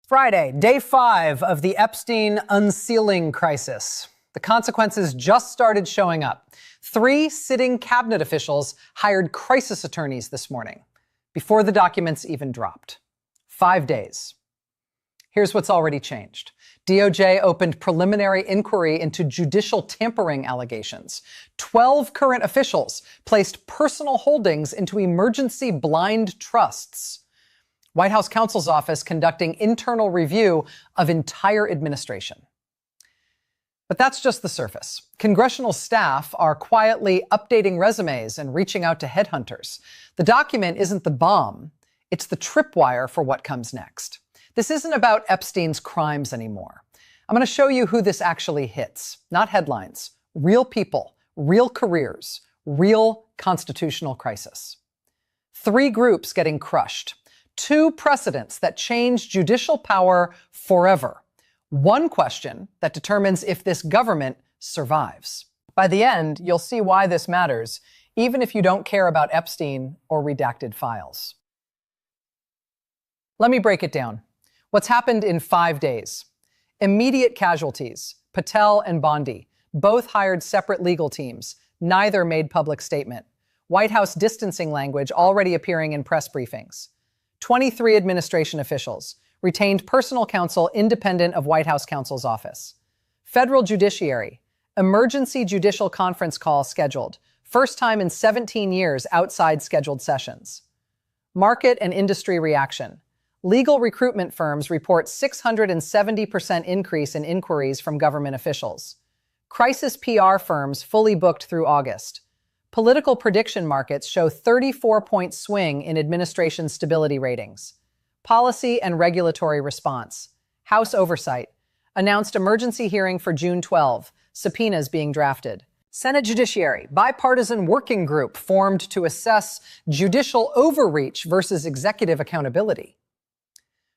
Friday, day 5 of the Epstein unsealing crisis. The consequences just started showing up. 3 sitting cabinet officials hired crisis attorneys this morning, before the documents even dropped. 5 days. Here's what's already changed. DOJ opened preliminary inquiry into judicial tampering allegations. 12 current officials placed personal holdings into emergency blind trusts. White House counsel's office conducting internal review of entire administration. But that's just the surface. Congressional staff are quietly updating resumes and reaching out to headhunters. The document isn't the bomb, it's the tripwire for what comes next. This isn't about Epstein's crimes anymore. I'm going to show you who this actually hits. Not headlines. Real people, real careers, real constitutional crisis. 3 groups getting crushed. 2 precedents that change judicial power forever. 1 question that determines if this government survives. By the end, you'll see why this matters, even if you don't care about Epstein or redacted files. Let me break it down. What's happened in 5 days? Immediate casualties, Patel and Bondi, both hired separate legal teams. Neither made public statement. White House distancing language already appearing in press briefings. 23 administration officials, retained personal counsel independent of White House counsel's office. Federal judiciary, emergency judicial conference call scheduled, first time in 17 years outside scheduled sessions. Market and industry reaction. Legal recruitment firms report 670% increase in inquiries from government officials. Crisis PR firms fully booked through August. Political prediction markets show 34-point swing in administration stability ratings. Policy and regulatory response. House oversight. Announced emergency hearing for June 12. Subpoenas being drafted. Senate Judiciary. Bipartisan working group formed to assess judicial overreach versus executive accountability.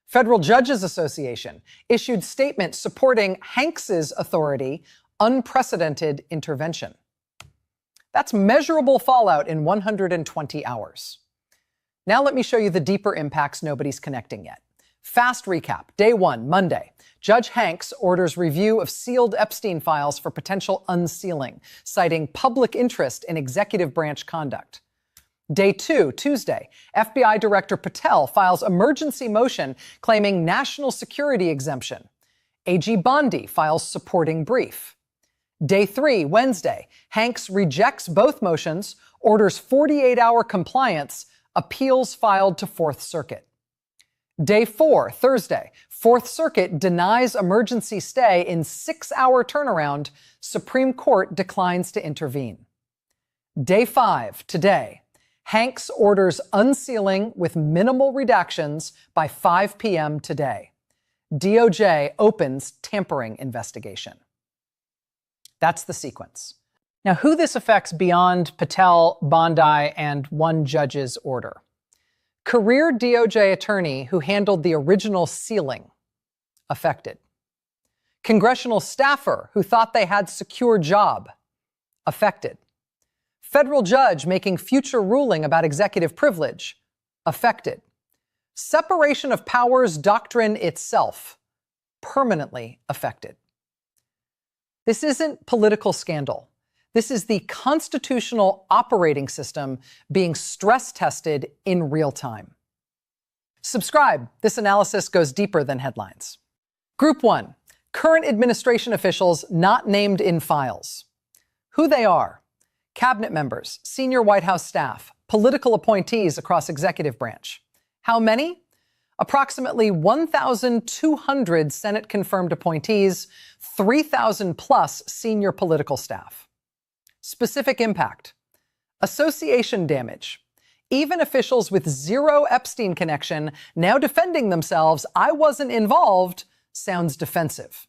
Federal Judges Association issued statement supporting Hanks's authority, unprecedented intervention. That's measurable fallout in 120 hours. Now let me show you the deeper impacts nobody's connecting yet. Fast recap. Day 1, Monday. Judge Hanks orders review of sealed Epstein files for potential unsealing, citing public interest in executive branch conduct. Day 2, Tuesday. FBI Director Patel files emergency motion claiming national security exemption. AG Bondi files supporting brief. Day 3, Wednesday, Hanks rejects both motions, orders 48-hour compliance, appeals filed to 4th Circuit. Day 4, Thursday, 4th Circuit denies emergency stay in 6-hour turnaround, Supreme Court declines to intervene. Day 5, today, Hanks orders unsealing with minimal redactions by 5 p.m. today. DOJ opens tampering investigation. That's the sequence. Now, who this affects beyond Patel, Bondi, and one judge's order? Career DOJ attorney who handled the original sealing, affected. Congressional staffer who thought they had secure job, affected. Federal judge making future ruling about executive privilege, affected. Separation of powers doctrine itself, permanently affected. This isn't political scandal. This is the constitutional operating system being stress tested in real time. Subscribe. This analysis goes deeper than headlines. Group 1, current administration officials not named in files. Who they are: cabinet members, senior White House staff, political appointees across executive branch. How many? Approximately 1,200 Senate-confirmed appointees, 3,000 plus senior political staff. Specific impact. Association damage. Even officials with 0 Epstein connection now defending themselves, "I wasn't involved," sounds defensive.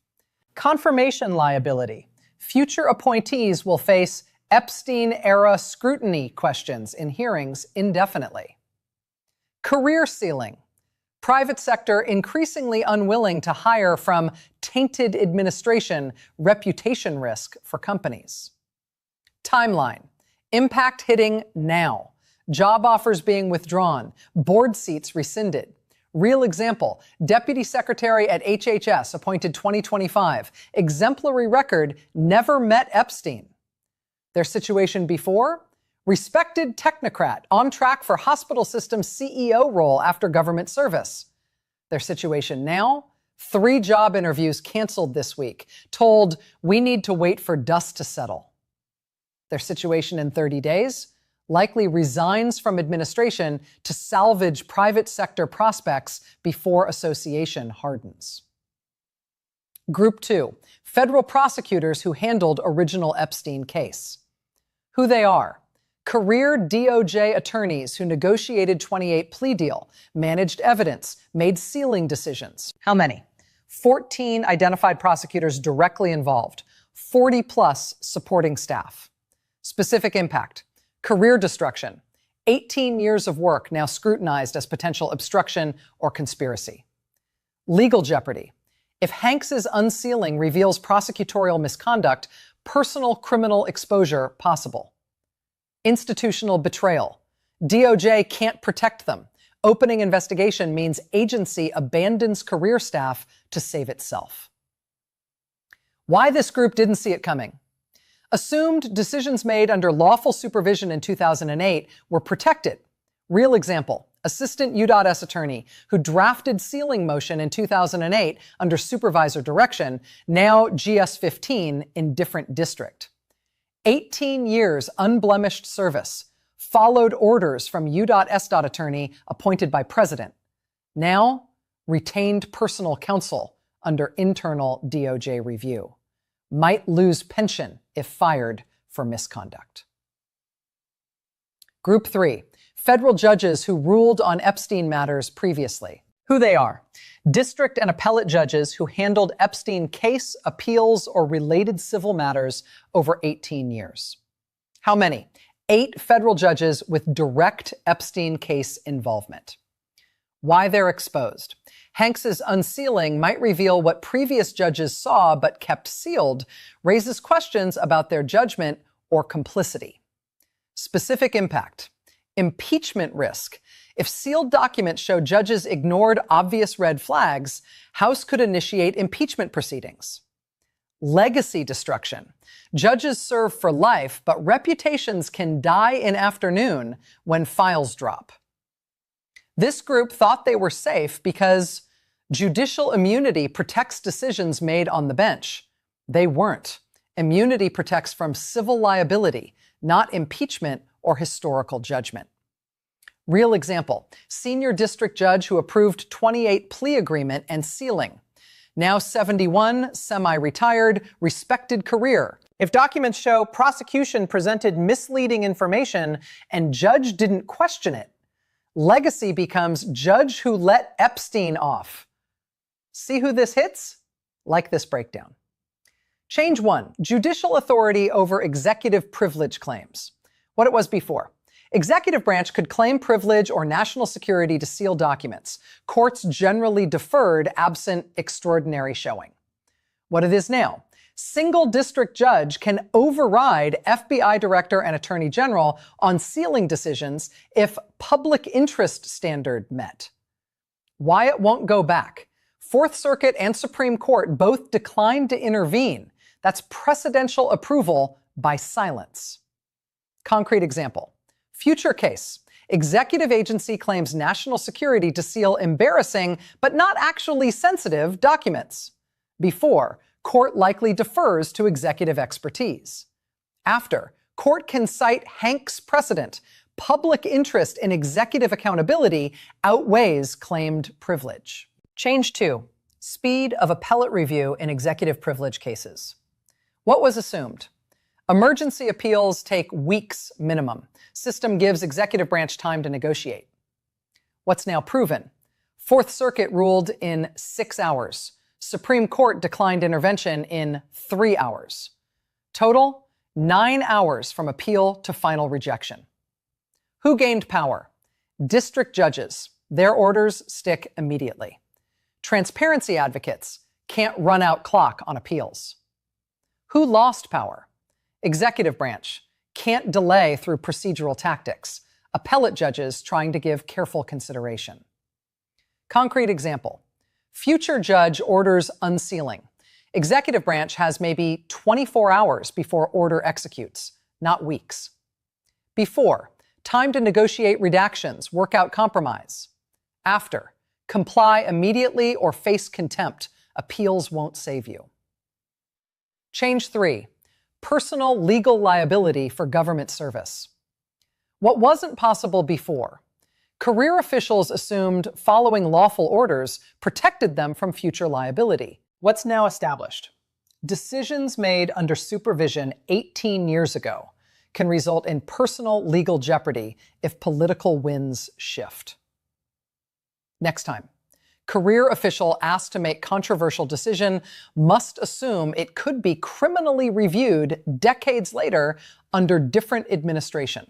Confirmation liability. Future appointees will face Epstein-era scrutiny questions in hearings indefinitely. Career ceiling. Private sector increasingly unwilling to hire from tainted administration, reputation risk for companies. Timeline. Impact hitting now. Job offers being withdrawn. Board seats rescinded. Real example, Deputy Secretary at HHS, appointed 2025. Exemplary record, never met Epstein. Their situation before? Respected technocrat, on track for hospital system CEO role after government service. Their situation now? 3 job interviews canceled this week, told we need to wait for dust to settle. Their situation in 30 days? Likely resigns from administration to salvage private sector prospects before association hardens. Group 2, federal prosecutors who handled original Epstein case. Who they are? Career DOJ attorneys who negotiated 28 plea deal, managed evidence, made sealing decisions. How many? 14 identified prosecutors directly involved, 40 plus supporting staff. Specific impact: career destruction, 18 years of work now scrutinized as potential obstruction or conspiracy. Legal jeopardy: if Hanks's unsealing reveals prosecutorial misconduct, personal criminal exposure possible. Institutional betrayal: DOJ can't protect them. Opening investigation means agency abandons career staff to save itself. Why this group didn't see it coming? Assumed decisions made under lawful supervision in 2008 were protected. Real example, assistant UDOTS attorney who drafted sealing motion in 2008 under supervisor direction, now GS-15 in different district. 18 years unblemished service, followed orders from UDOT-S. attorney appointed by president. Now, retained personal counsel under internal DOJ review. Might lose pension if fired for misconduct. Group 3, federal judges who ruled on Epstein matters previously. Who they are: district and appellate judges who handled Epstein case, appeals, or related civil matters over 18 years. How many? 8 federal judges with direct Epstein case involvement. Why they're exposed: Hanks's unsealing might reveal what previous judges saw but kept sealed, raises questions about their judgment or complicity. Specific impact: impeachment risk. If sealed documents show judges ignored obvious red flags, House could initiate impeachment proceedings. Legacy destruction. Judges serve for life, but reputations can die in afternoon when files drop. This group thought they were safe because judicial immunity protects decisions made on the bench. They weren't. Immunity protects from civil liability, not impeachment or historical judgment. Real example, senior district judge who approved 28 plea agreement and sealing. Now 71, semi-retired, respected career. If documents show prosecution presented misleading information and judge didn't question it, legacy becomes judge who let Epstein off. See who this hits? Like this breakdown. Change 1, judicial authority over executive privilege claims. What it was before. Executive branch could claim privilege or national security to seal documents. Courts generally deferred absent extraordinary showing. What it is now. Single district judge can override FBI director and attorney general on sealing decisions if public interest standard met. Why it won't go back. Fourth Circuit and Supreme Court both declined to intervene. That's precedential approval by silence. Concrete example. Future case. Executive agency claims national security to seal embarrassing, but not actually sensitive, documents. Before, court likely defers to executive expertise. After, court can cite Hanks precedent. Public interest in executive accountability outweighs claimed privilege. Change 2, speed of appellate review in executive privilege cases. What was assumed? Emergency appeals take weeks minimum. System gives executive branch time to negotiate. What's now proven? Fourth Circuit ruled in 6 hours. Supreme Court declined intervention in 3 hours. Total, 9 hours from appeal to final rejection. Who gained power? District judges. Their orders stick immediately. Transparency advocates can't run out clock on appeals. Who lost power? Executive branch can't delay through procedural tactics. Appellate judges trying to give careful consideration. Concrete example. Future judge orders unsealing. Executive branch has maybe 24 hours before order executes, not weeks. Before, time to negotiate redactions, work out compromise. After, comply immediately or face contempt. Appeals won't save you. Change 3. Personal legal liability for government service. What wasn't possible before? Career officials assumed following lawful orders protected them from future liability. What's now established? Decisions made under supervision 18 years ago can result in personal legal jeopardy if political winds shift. Next time, career official asked to make controversial decision must assume it could be criminally reviewed decades later under different administration.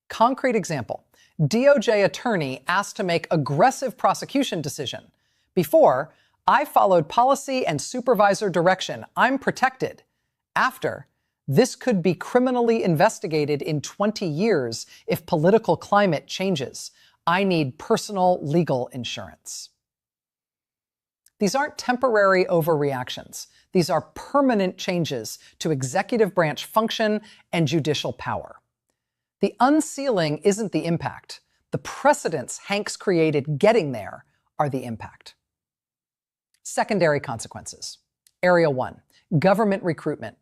Concrete example. DOJ attorney asked to make aggressive prosecution decision. Before, I followed policy and supervisor direction. I'm protected. After, this could be criminally investigated in 20 years if political climate changes. I need personal legal insurance. These aren't temporary overreactions. These are permanent changes to executive branch function and judicial power. The unsealing isn't the impact. The precedents Hanks created getting there are the impact. Secondary consequences. Area 1, government recruitment.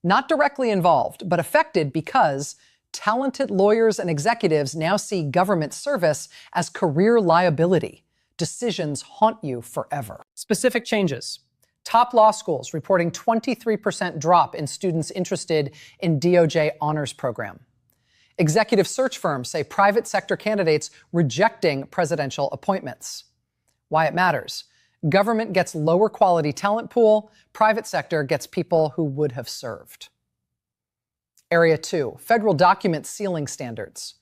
Not directly involved, but affected because talented lawyers and executives now see government service as career liability. Decisions haunt you forever. Specific changes. Top law schools reporting 23% drop in students interested in DOJ honors program. Executive search firms say private sector candidates rejecting presidential appointments. Why it matters. Government gets lower quality talent pool. Private sector gets people who would have served. Area 2, federal document sealing standards.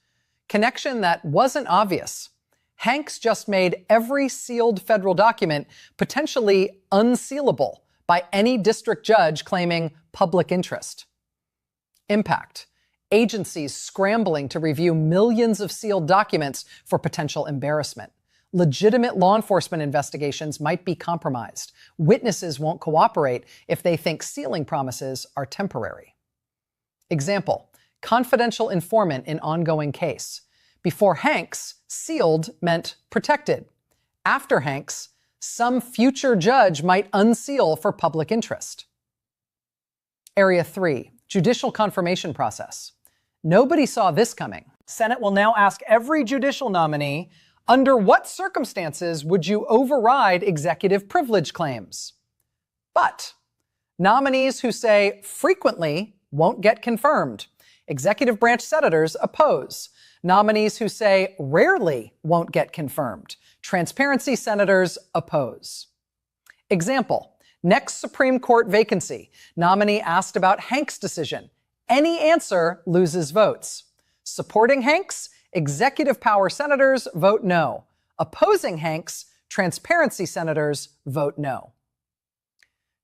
Connection that wasn't obvious. Hanks just made every sealed federal document potentially unsealable by any district judge claiming public interest. Impact. Agencies scrambling to review millions of sealed documents for potential embarrassment. Legitimate law enforcement investigations might be compromised. Witnesses won't cooperate if they think sealing promises are temporary. Example, confidential informant in ongoing case. Before Hanks, sealed meant protected. After Hanks, some future judge might unseal for public interest. Area 3, judicial confirmation process. Nobody saw this coming. Senate will now ask every judicial nominee, under what circumstances would you override executive privilege claims? But nominees who say frequently won't get confirmed. Executive branch senators oppose. Nominees who say rarely won't get confirmed. Transparency senators oppose. Example, next Supreme Court vacancy. Nominee asked about Hanks' decision. Any answer loses votes. Supporting Hanks, executive power senators vote no. Opposing Hanks, transparency senators vote no.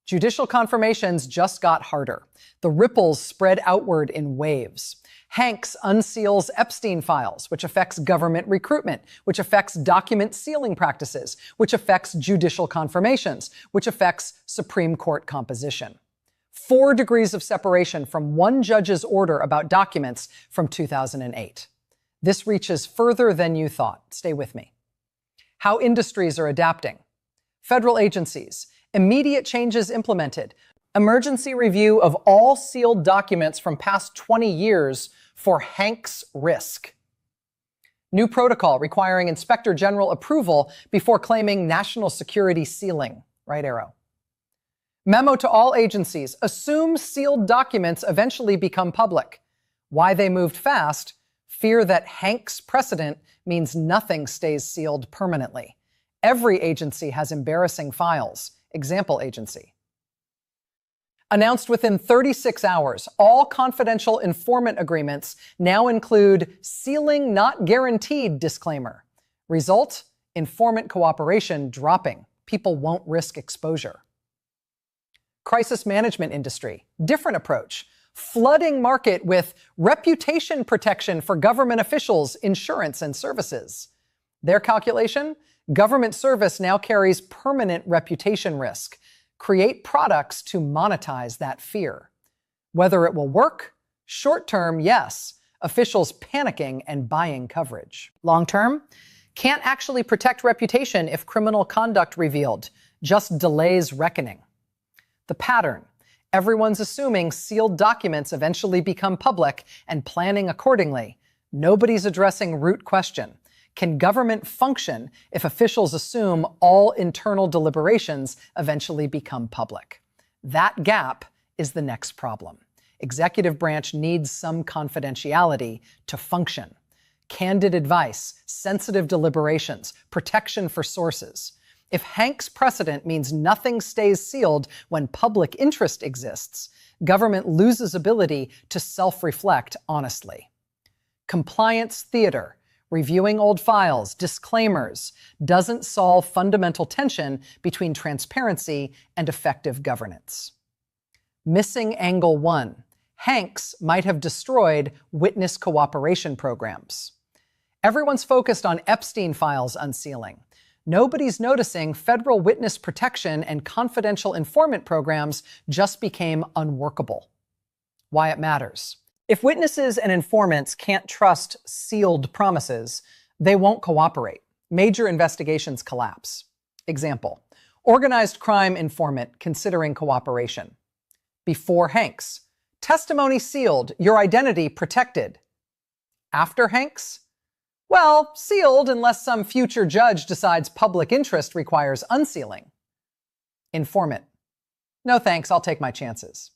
Judicial confirmations just got harder. The ripples spread outward in waves. Hanks unseals Epstein files, which affects government recruitment, which affects document sealing practices, which affects judicial confirmations, which affects Supreme Court composition. 4 degrees of separation from one judge's order about documents from 2008. This reaches further than you thought. Stay with me. How industries are adapting. Federal agencies. Immediate changes implemented. Emergency review of all sealed documents from past 20 years for Hanks risk. New protocol requiring Inspector General approval before claiming national security sealing. Right arrow. Memo to all agencies. Assume sealed documents eventually become public. Why they moved fast? Fear that Hanks precedent means nothing stays sealed permanently. Every agency has embarrassing files. Example agency. Announced within 36 hours, all confidential informant agreements now include sealing not guaranteed disclaimer. Result, informant cooperation dropping. People won't risk exposure. Crisis management industry, different approach. Flooding market with reputation protection for government officials, insurance, and services. Their calculation? Government service now carries permanent reputation risk. Create products to monetize that fear. Whether it will work? Short term, yes. Officials panicking and buying coverage. Long term? Can't actually protect reputation if criminal conduct revealed. Just delays reckoning. The pattern. Everyone's assuming sealed documents eventually become public and planning accordingly. Nobody's addressing root question. Can government function if officials assume all internal deliberations eventually become public? That gap is the next problem. Executive branch needs some confidentiality to function. Candid advice, sensitive deliberations, protection for sources. If Hank's precedent means nothing stays sealed when public interest exists, government loses ability to self-reflect honestly. Compliance theater, reviewing old files, disclaimers, doesn't solve fundamental tension between transparency and effective governance. Missing angle 1. Hanks might have destroyed witness cooperation programs. Everyone's focused on Epstein files unsealing. Nobody's noticing federal witness protection and confidential informant programs just became unworkable. Why it matters. If witnesses and informants can't trust sealed promises, they won't cooperate. Major investigations collapse. Example, organized crime informant considering cooperation. Before Hanks, testimony sealed, your identity protected. After Hanks? Well, sealed unless some future judge decides public interest requires unsealing. Informant. No thanks, I'll take my chances.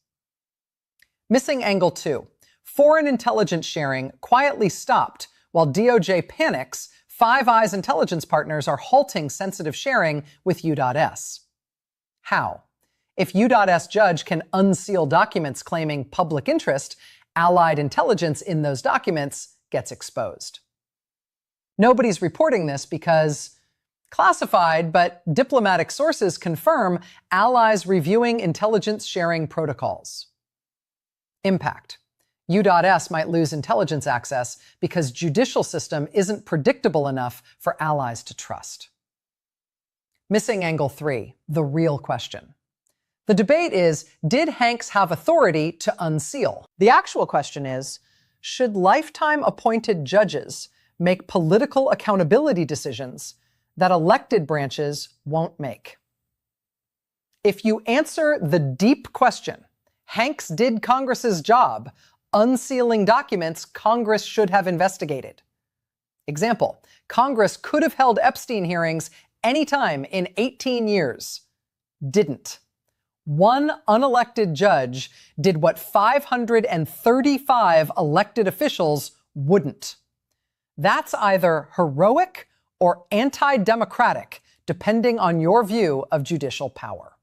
Missing angle 2. Foreign intelligence sharing quietly stopped while DOJ panics. Five Eyes intelligence partners are halting sensitive sharing with U.S. How? If U.S. judge can unseal documents claiming public interest, allied intelligence in those documents gets exposed. Nobody's reporting this because classified, but diplomatic sources confirm allies reviewing intelligence sharing protocols. Impact. U.S. might lose intelligence access because judicial system isn't predictable enough for allies to trust. Missing angle 3, the real question. The debate is, did Hanks have authority to unseal? The actual question is, should lifetime appointed judges make political accountability decisions that elected branches won't make? If you answer the deep question, Hanks did Congress's job, unsealing documents Congress should have investigated. Example, Congress could have held Epstein hearings anytime in 18 years. Didn't. One unelected judge did what 535 elected officials wouldn't. That's either heroic or anti-democratic, depending on your view of judicial power.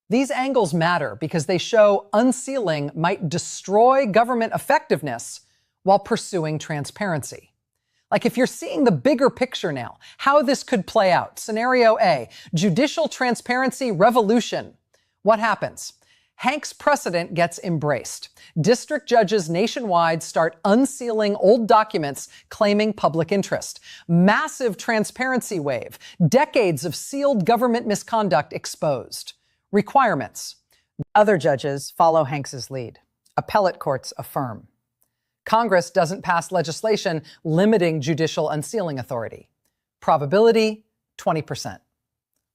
These angles matter because they show unsealing might destroy government effectiveness while pursuing transparency. Like if you're seeing the bigger picture now, how this could play out. Scenario A, judicial transparency revolution. What happens? Hank's precedent gets embraced. District judges nationwide start unsealing old documents claiming public interest. Massive transparency wave. Decades of sealed government misconduct exposed. Requirements. Other judges follow Hanks's lead. Appellate courts affirm. Congress doesn't pass legislation limiting judicial unsealing authority. Probability, 20%.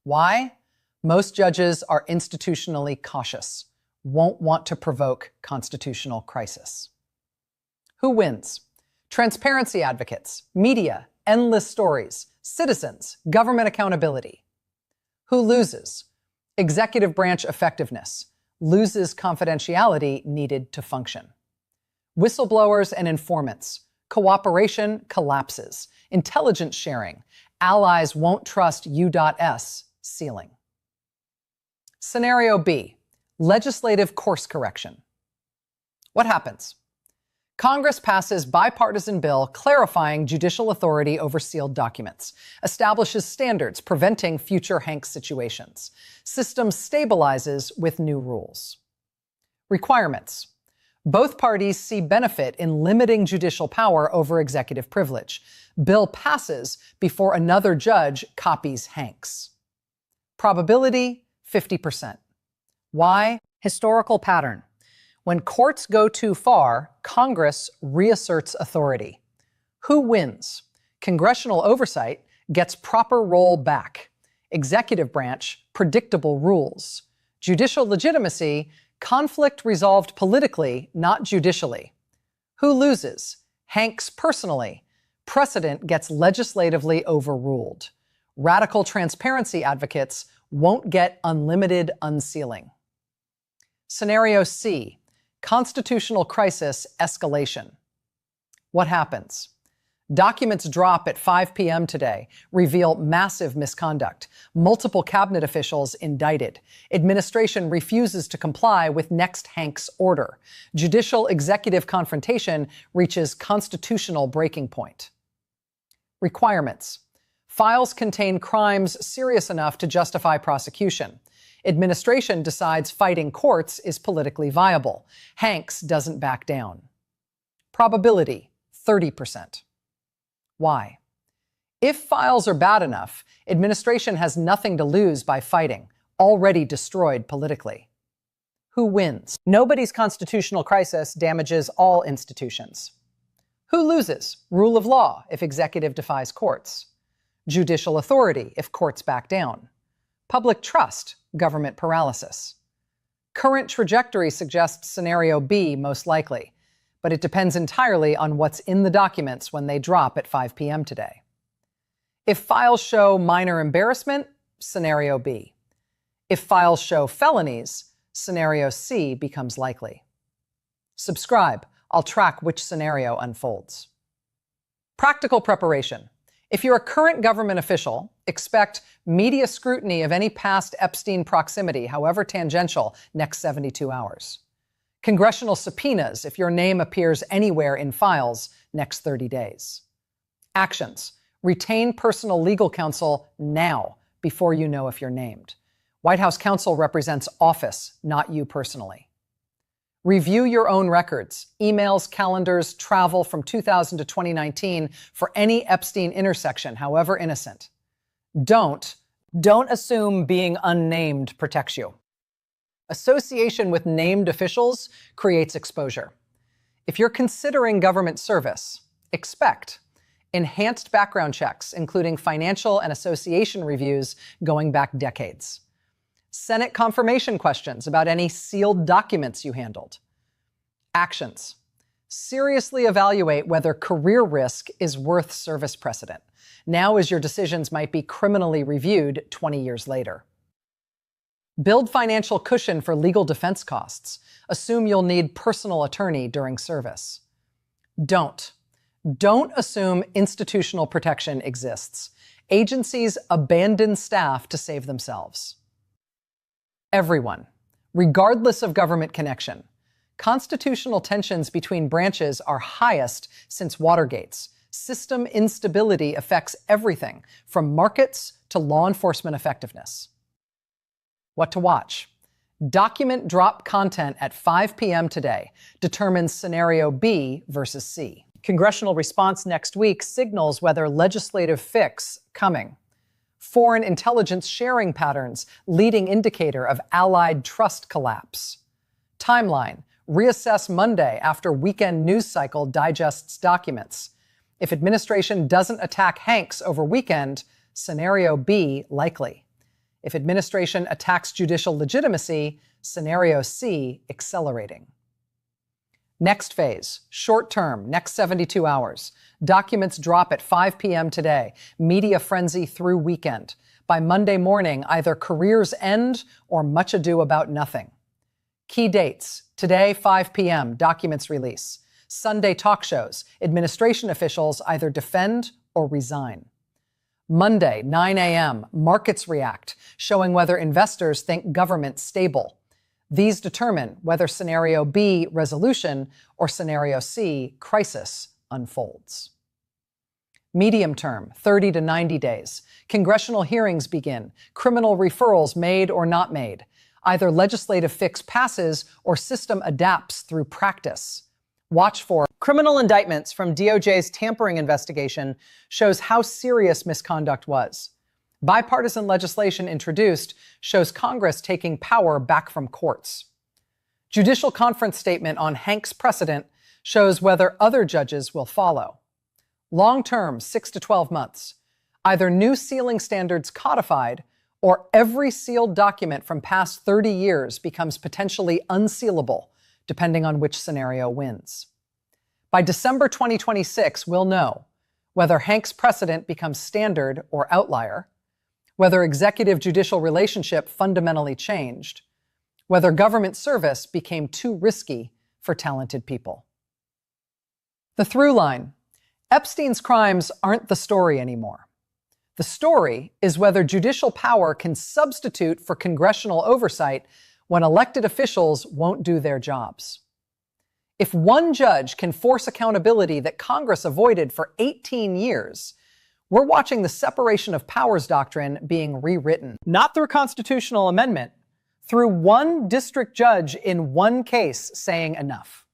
Why? Most judges are institutionally cautious, won't want to provoke constitutional crisis. Who wins? Transparency advocates, media, endless stories, citizens, government accountability. Who loses? Executive branch effectiveness, loses confidentiality needed to function. Whistleblowers and informants, cooperation collapses. Intelligence sharing, allies won't trust U.S. sealing. Scenario B, legislative course correction. What happens? Congress passes bipartisan bill clarifying judicial authority over sealed documents, establishes standards preventing future Hanks situations. System stabilizes with new rules. Requirements. Both parties see benefit in limiting judicial power over executive privilege. Bill passes before another judge copies Hanks. Probability, 50%. Why? Historical pattern. When courts go too far, Congress reasserts authority. Who wins? Congressional oversight gets proper role back. Executive branch, predictable rules. Judicial legitimacy, conflict resolved politically, not judicially. Who loses? Hanks personally. Precedent gets legislatively overruled. Radical transparency advocates won't get unlimited unsealing. Scenario C, constitutional crisis escalation. What happens? Documents drop at 5 p.m. today, reveal massive misconduct. Multiple cabinet officials indicted. Administration refuses to comply with next Hanks order. Judicial executive confrontation reaches constitutional breaking point. Requirements. Files contain crimes serious enough to justify prosecution. Administration decides fighting courts is politically viable. Hanks doesn't back down. Probability, 30%. Why? If files are bad enough, administration has nothing to lose by fighting, already destroyed politically. Who wins? Nobody's constitutional crisis damages all institutions. Who loses? Rule of law if executive defies courts. Judicial authority if courts back down. Public trust, government paralysis. Current trajectory suggests scenario B most likely, but it depends entirely on what's in the documents when they drop at 5 p.m. today. If files show minor embarrassment, scenario B. If files show felonies, scenario C becomes likely. Subscribe. I'll track which scenario unfolds. Practical preparation. If you're a current government official, expect media scrutiny of any past Epstein proximity, however tangential, next 72 hours. Congressional subpoenas if your name appears anywhere in files next 30 days. Actions. Retain personal legal counsel now before you know if you're named. White House counsel represents office, not you personally. Review your own records, emails, calendars, travel from 2000 to 2019 for any Epstein intersection, however innocent. Don't assume being unnamed protects you. Association with named officials creates exposure. If you're considering government service, expect enhanced background checks, including financial and association reviews going back decades. Senate confirmation questions about any sealed documents you handled. Actions. Seriously evaluate whether career risk is worth service precedent. Now, as your decisions might be criminally reviewed 20 years later. Build financial cushion for legal defense costs. Assume you'll need personal attorney during service. Don't assume institutional protection exists. Agencies abandon staff to save themselves. Everyone, regardless of government connection. Constitutional tensions between branches are highest since Watergate's. System instability affects everything from markets to law enforcement effectiveness. What to watch? Document drop content at 5 p.m. today determines scenario B versus C. Congressional response next week signals whether legislative fix coming. Foreign intelligence sharing patterns, leading indicator of allied trust collapse. Timeline, reassess Monday after weekend news cycle digests documents. If administration doesn't attack Hanks over weekend, scenario B likely. If administration attacks judicial legitimacy, scenario C accelerating. Next phase, short term, next 72 hours. Documents drop at 5 p.m. today. Media frenzy through weekend. By Monday morning, either careers end or much ado about nothing. Key dates. Today, 5 p.m., documents release. Sunday talk shows. Administration officials either defend or resign. Monday, 9 a.m., markets react, showing whether investors think government stable. These determine whether scenario B, resolution, or scenario C, crisis, unfolds. Medium term, 30 to 90 days. Congressional hearings begin. Criminal referrals made or not made. Either legislative fix passes or system adapts through practice. Watch for criminal indictments from DOJ's tampering investigation shows how serious misconduct was. Bipartisan legislation introduced shows Congress taking power back from courts. Judicial conference statement on Hank's precedent shows whether other judges will follow. Long-term, 6 to 12 months. Either new sealing standards codified or every sealed document from past 30 years becomes potentially unsealable, depending on which scenario wins. By December 2026, we'll know whether Hank's precedent becomes standard or outlier, whether executive-judicial relationship fundamentally changed, whether government service became too risky for talented people. The through line: Epstein's crimes aren't the story anymore. The story is whether judicial power can substitute for congressional oversight when elected officials won't do their jobs. If one judge can force accountability that Congress avoided for 18 years, we're watching the separation of powers doctrine being rewritten. Not through constitutional amendment, through one district judge in one case saying enough.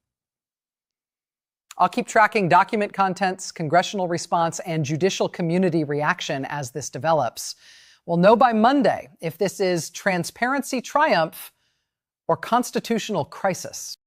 I'll keep tracking document contents, congressional response, and judicial community reaction as this develops. We'll know by Monday if this is transparency triumph or constitutional crisis.